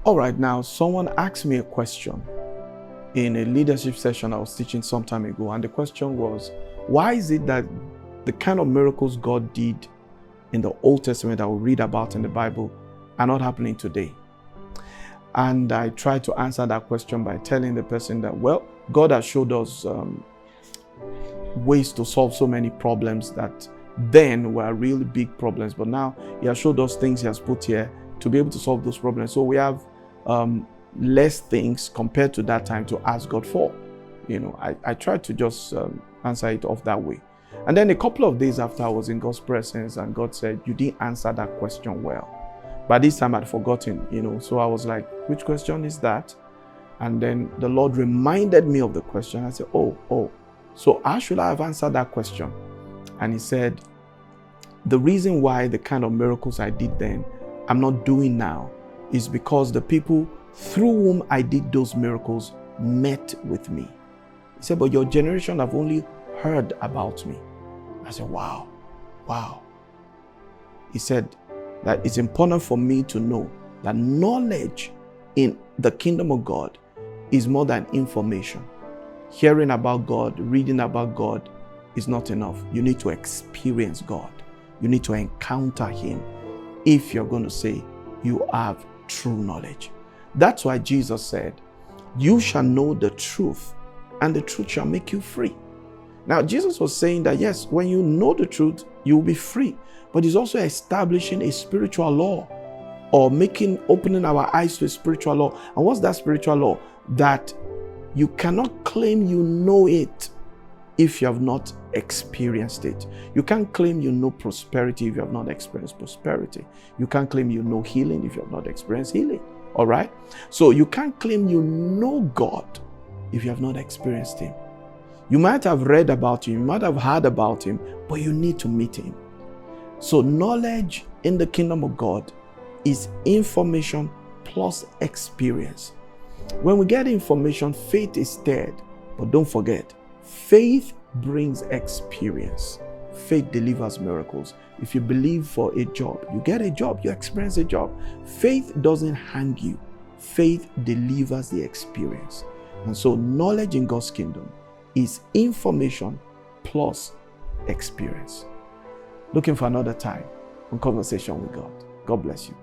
All right, now someone asked me a question in a leadership session I was teaching some time ago, and the question was, why is it that the kind of miracles God did in the Old Testament that we read about in the Bible are not happening today? And I tried to answer that question by telling the person that, well, God has showed us ways to solve so many problems that then were really big problems, but now He has showed us things He has put here to be able to solve those problems. So we have less things compared to that time to ask God for. I tried to just answer it off that way. And then a couple of days after, I was in God's presence, and God said, you didn't answer that question well. By this time I'd forgotten, so I was like, which question is that? And then the Lord reminded me of the question. I said, oh, so how should I have answered that question? And He said, the reason why the kind of miracles I did then, I'm not doing now, is because the people through whom I did those miracles met with me. He said, but your generation have only heard about me. I said, wow. He said that it's important for me to know that knowledge in the kingdom of God is more than information. Hearing about God, reading about God is not enough. You need to experience God. You need to encounter Him if you're going to say you have true knowledge. That's why Jesus said, you shall know the truth, and the truth shall make you free. Now, Jesus was saying that, yes, when you know the truth, you will be free. But He's also establishing a spiritual law, or opening our eyes to a spiritual law. And what's that spiritual law? That you cannot claim you know it if you have not experienced it. You can't claim you know prosperity if you have not experienced prosperity. You can't claim you know healing if you have not experienced healing. All right? So you can't claim you know God if you have not experienced Him. You might have read about Him, you might have heard about Him, but you need to meet Him. So knowledge in the kingdom of God is information plus experience. When we get information, faith is stirred. But don't forget, faith brings experience. Faith delivers miracles. If you believe for a job, you get a job, you experience a job. Faith doesn't hang you. Faith delivers the experience. And so knowledge in God's kingdom is information plus experience. Looking for another time on Conversation with God. God bless you.